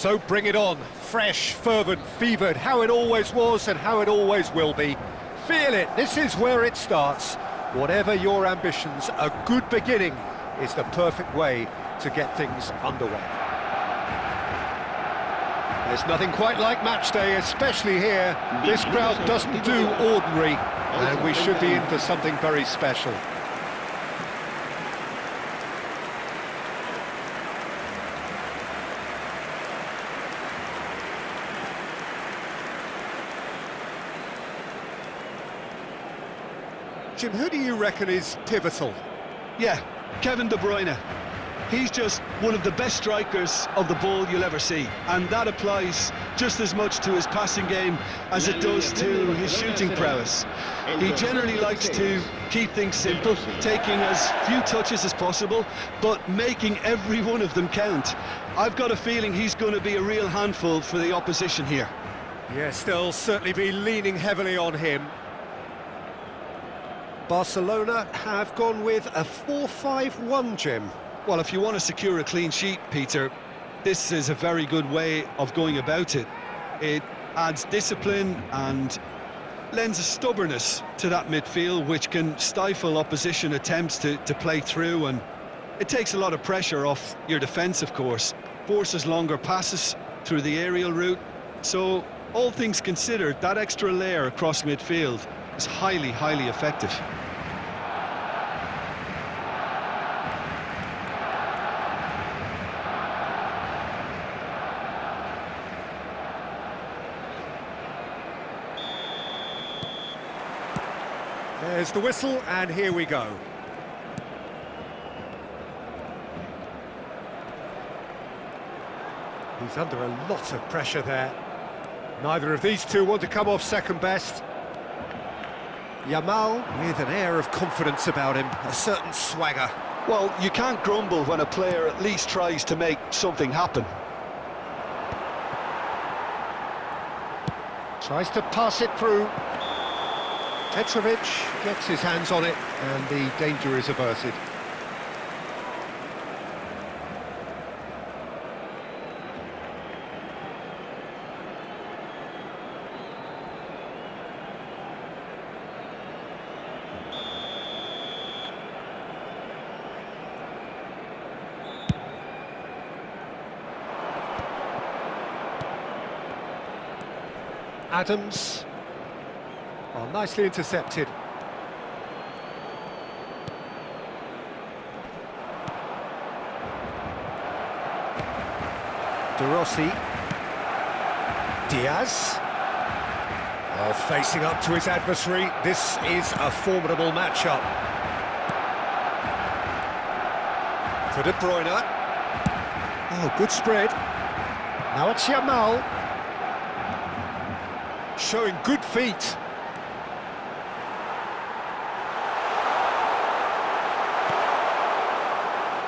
So bring it on, fresh, fervent, fevered, how it always was and how it always will be. Feel it, this is where it starts. Whatever your ambitions, a good beginning is the perfect way to get things underway. There's nothing quite like match day, especially here. This crowd doesn't do ordinary, and we should be in for something very special. Jim, who do you reckon is pivotal? Yeah, Kevin De Bruyne. He's just one of the best strikers of the ball you'll ever see, and that applies just as much to his passing game as it does to his shooting prowess. He generally likes to keep things simple, taking as few touches as possible, but making every one of them count. I've got a feeling he's going to be a real handful for the opposition here. Yes, they'll certainly be leaning heavily on him. Barcelona have gone with a 4-5-1, Jim. Well, if you want to secure a clean sheet, Peter, this is a very good way of going about it. It adds discipline and lends a stubbornness to that midfield, which can stifle opposition attempts to play through, and it takes a lot of pressure off your defence, of course. Forces longer passes through the aerial route. So, all things considered, that extra layer across midfield is highly, highly effective. There's the whistle, and here we go. He's under a lot of pressure there. Neither of these two want to come off second best. Yamal with an air of confidence about him, a certain swagger. Well, you can't grumble when a player at least tries to make something happen. Tries to pass it through. Petrovic gets his hands on it, and the danger is averted. Adams. Oh, nicely intercepted. De Rossi. Diaz. Oh, facing up to his adversary. This is a formidable matchup. For De Bruyne. Oh, good spread. Now it's Yamal. Showing good feet.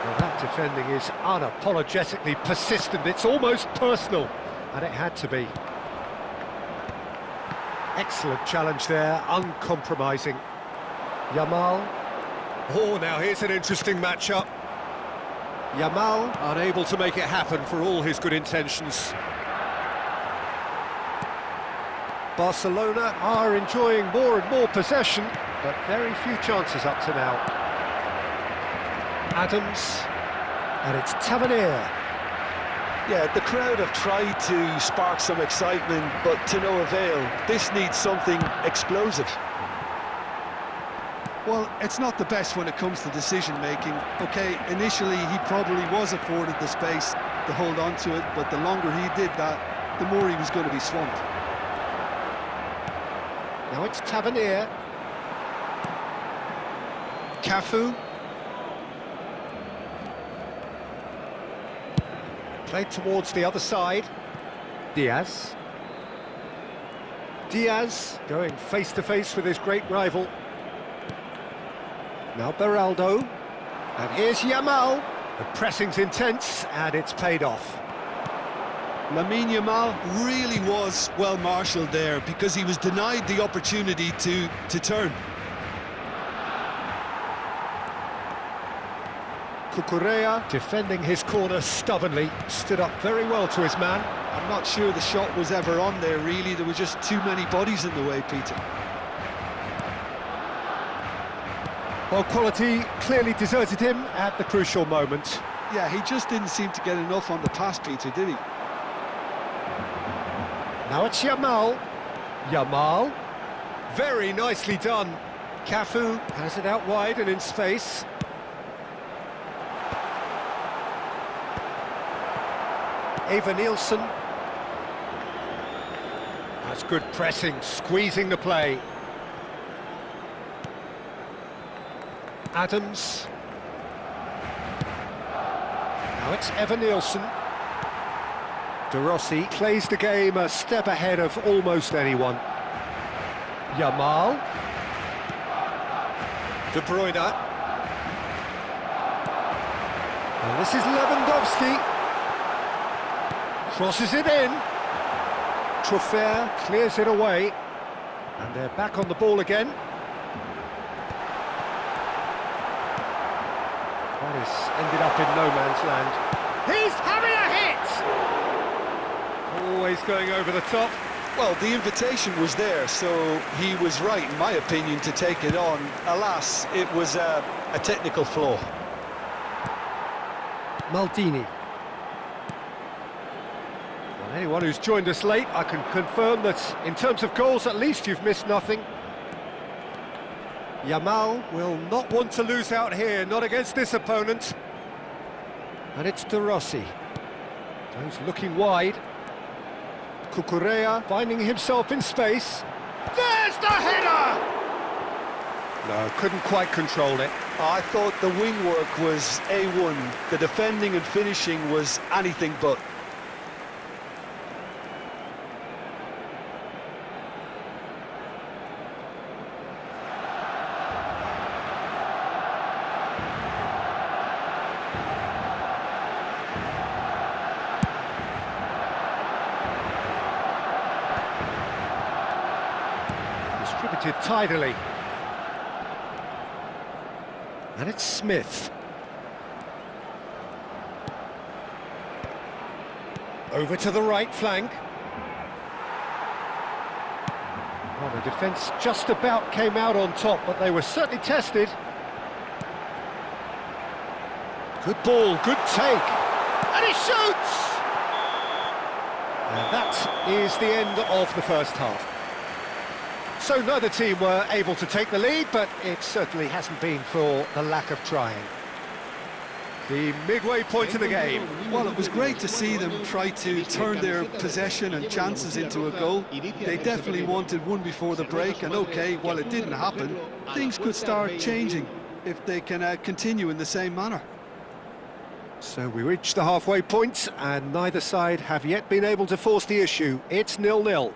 Well, that defending is unapologetically persistent. It's almost personal, and it had to be. Excellent challenge there, uncompromising. Yamal. Oh, now here's an interesting matchup. Yamal unable to make it happen for all his good intentions. Barcelona are enjoying more and more possession, but very few chances up to now. Adams, and it's Tavernier. Yeah, the crowd have tried to spark some excitement, but to no avail. This needs something explosive. Well, it's not the best when it comes to decision-making. Okay, initially he probably was afforded the space to hold on to it, but the longer he did that, the more he was going to be swamped. Now it's Tavernier. Cafu. Played towards the other side. Diaz. Diaz going face-to-face with his great rival. Now Beraldo. And here's Yamal. The pressing's intense, and it's paid off. Lamine Yamal really was well marshalled there because he was denied the opportunity to turn. Cucurella defending his corner stubbornly, stood up very well to his man. I'm not sure the shot was ever on there, really. There were just too many bodies in the way, Peter. Well, quality clearly deserted him at the crucial moment. Yeah, he just didn't seem to get enough on the pass, Peter, did he? Now it's Yamal. Yamal. Very nicely done. Cafu has it out wide and in space. Eva Nielsen. That's good pressing, squeezing the play. Adams. Now it's Eva Nielsen. De Rossi plays the game a step ahead of almost anyone. Yamal. De Bruyne. And this is Lewandowski. Crosses it in. Truffert clears it away. And they're back on the ball again. That has ended up in no man's land. He's having a hit! Always going over the top. Well, the invitation was there, so he was right, in my opinion, to take it on. Alas, it was a technical flaw. Maldini. Well, anyone who's joined us late, I can confirm that in terms of goals, at least you've missed nothing. Yamal will not want to lose out here, not against this opponent. And it's De Rossi. He's looking wide. Cucurella finding himself in space. There's the header! No, couldn't quite control it. I thought the wing work was A1. The defending and finishing was anything but. Distributed tidily. And it's Smith. Over to the right flank. Well, the defence just about came out on top, but they were certainly tested. Good ball, good take. And he shoots! And that is the end of the first half. So neither team were able to take the lead, but it certainly hasn't been for the lack of trying. The midway point of the game. Well, it was great to see them try to turn their possession and chances into a goal. They definitely wanted one before the break, and okay, while it didn't happen, things could start changing if they can continue in the same manner. So we reached the halfway point, and neither side have yet been able to force the issue. It's 0-0.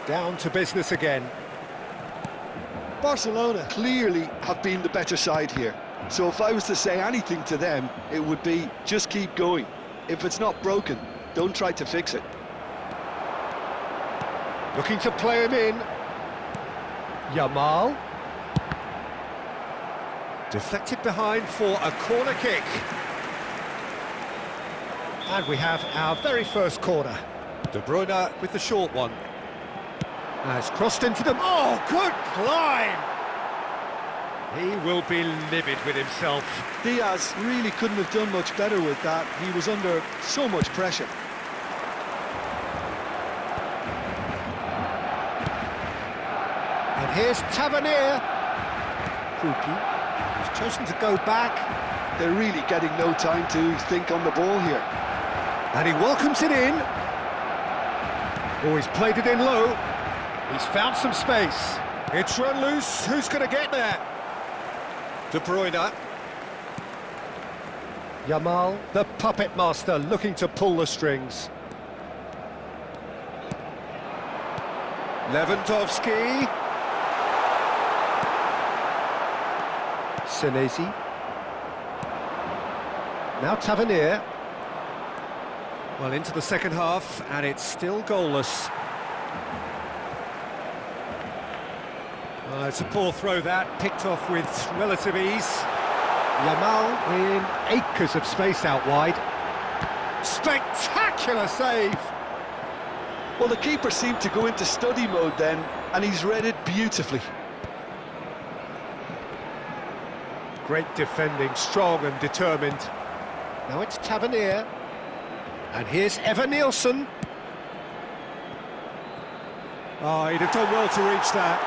Down to business again. Barcelona clearly have been the better side here. So if I was to say anything to them, it would be just keep going. If it's not broken, don't try to fix it. Looking to play him in. Yamal. Deflected behind for a corner kick. And we have our very first corner. De Bruyne with the short one. Has crossed into them. Oh, good climb! He will be livid with himself. Diaz really couldn't have done much better with that. He was under so much pressure. And here's Tavernier. Kruki has chosen to go back. They're really getting no time to think on the ball here. And he welcomes it in. Oh, he's played it in low. He's found some space. It's run loose. Who's going to get there? De Bruyne. Yamal, the puppet master, looking to pull the strings. Lewandowski. Senesi. Now Tavernier. Well, into the second half, and it's still goalless. It's a poor throw that, picked off with relative ease. Yamal in acres of space out wide. Spectacular save! Well, the keeper seemed to go into study mode then, and he's read it beautifully. Great defending, strong and determined. Now it's Tavernier. And here's Evan Nielsen. Oh, he'd have done well to reach that.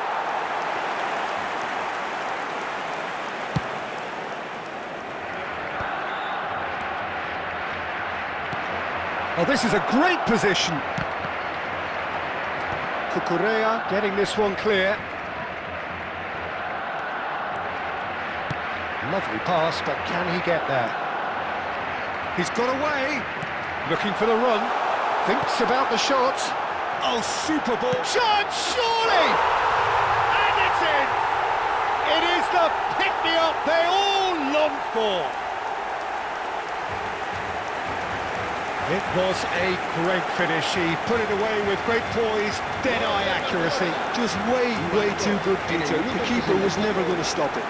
Oh, this is a great position. Cucurella getting this one clear. Lovely pass, but can he get there? He's got away. Looking for the run. Thinks about the shot. Oh, super ball. Shot, surely! And it's in! It is the pick-me-up they all long for. It was a great finish. He put it away with great poise, dead-eye accuracy. Just way too good, Peter. The keeper was never going to stop it.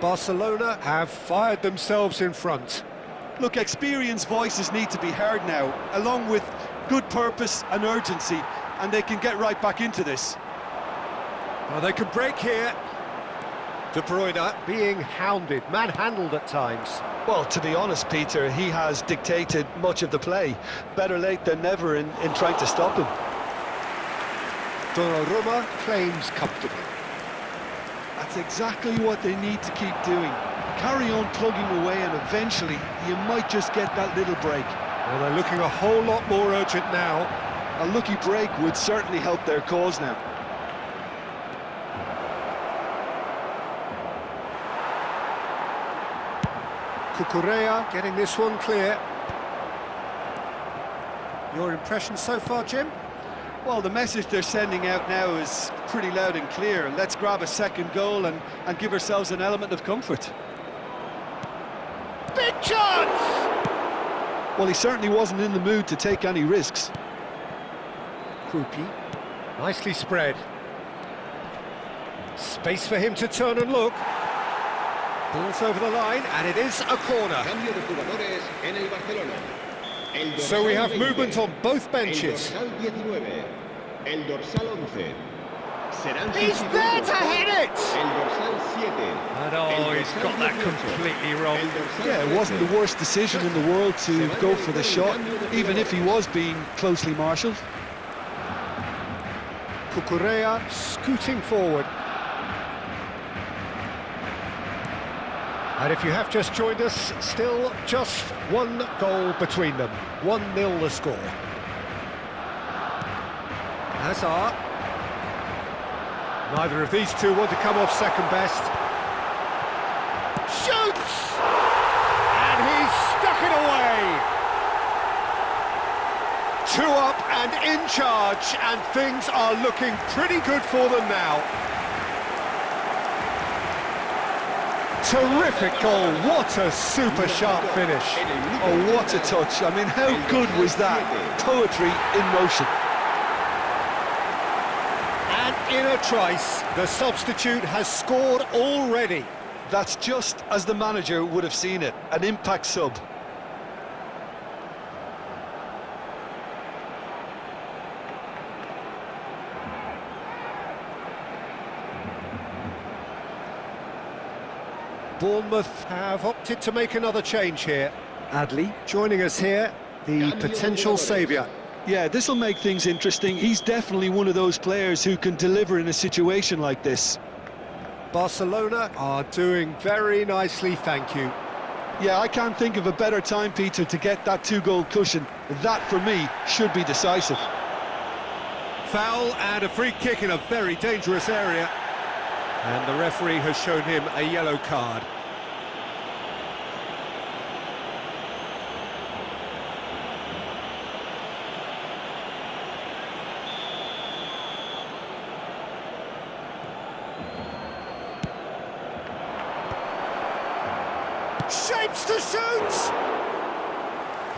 Barcelona have fired themselves in front. Look, experienced voices need to be heard now, along with good purpose and urgency, and they can get right back into this. Well, they can break here. De Bruyne being hounded, manhandled at times. Well, to be honest, Peter, he has dictated much of the play. Better late than never in trying to stop him. Donnarumma claims comfortably. That's exactly what they need to keep doing. Carry on plugging away, and eventually you might just get that little break. Well, they're looking a whole lot more urgent now. A lucky break would certainly help their cause now. Cucurella getting this one clear. Your impression so far, Jim? Well, the message they're sending out now is pretty loud and clear. Let's grab a second goal and give ourselves an element of comfort. Big chance! Well, he certainly wasn't in the mood to take any risks. Krupi, nicely spread. Space for him to turn and look. Ball's over the line, and it is a corner. So we have movement on both benches. He's there to hit it! And oh, he's got that completely wrong. Yeah, it wasn't the worst decision in the world to go for the shot, even if he was being closely marshalled. Cucurella scooting forward. And if you have just joined us, still just one goal between them. 1-0 the score. Hazard. Neither of these two want to come off second best. Shoots! And he's stuck it away! 2 up and in charge, and things are looking pretty good for them now. Terrific goal, what a super sharp finish. Oh, what a touch. I mean, how good was that? Poetry in motion. And in a trice, the substitute has scored already. That's just as the manager would have seen it, an impact sub. Bournemouth have opted to make another change here. Adli joining us here, the potential saviour. Yeah, this will make things interesting. He's definitely one of those players who can deliver in a situation like this. Barcelona are doing very nicely, thank you. Yeah, I can't think of a better time, Peter, to get that two-goal cushion. That, for me, should be decisive. Foul and a free kick in a very dangerous area. And the referee has shown him a yellow card. Shapes to shoot!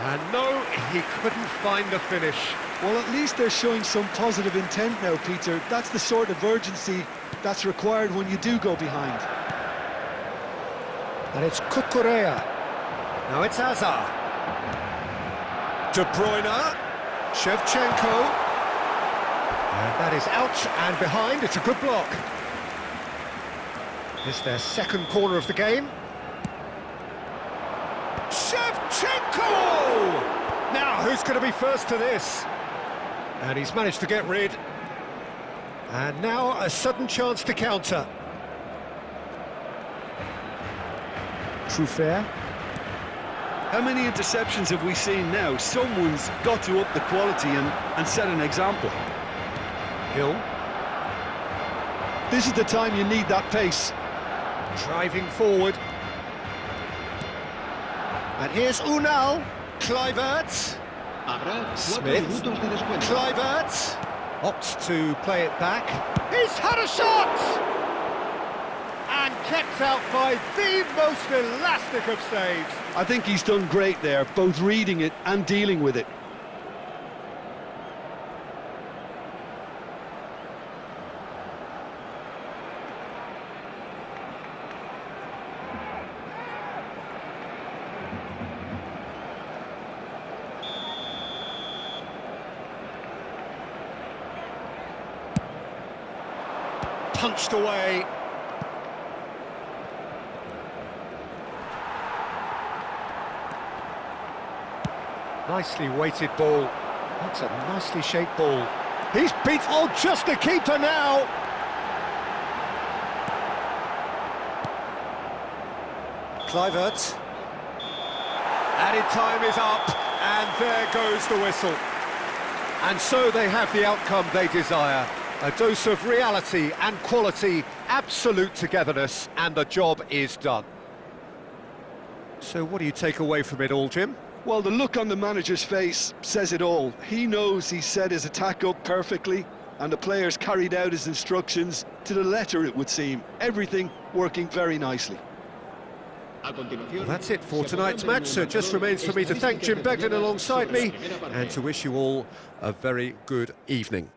And no, he couldn't find the finish. Well, at least they're showing some positive intent now, Peter. That's the sort of urgency that's required when you do go behind. And it's Cucurella. Now it's Hazard. De Bruyne. Shevchenko. And that is out and behind. It's a good block. It's their second corner of the game. Shevchenko! Now, who's going to be first to this? And he's managed to get rid. And now a sudden chance to counter. Truffert. How many interceptions have we seen now? Someone's got to up the quality and set an example. Hill. This is the time you need that pace. Driving forward. And here's Unal. Kluivert. Smith. Kluivert. Opts to play it back. He's had a shot! And kept out by the most elastic of saves. I think he's done great there, both reading it and dealing with it. Punched away. Nicely weighted ball. That's a nicely shaped ball. He's beat. Oh, just a keeper now. Kluivert. Added time is up, and there goes the whistle. And so they have the outcome they desire. A dose of reality and quality, absolute togetherness, and the job is done. So what do you take away from it all, Jim? Well, the look on the manager's face says it all. He knows he set his attack up perfectly, and the players carried out his instructions to the letter, it would seem. Everything working very nicely. Well, that's it for tonight's match, so it just remains for me to thank Jim Beglin alongside me, and to wish you all a very good evening.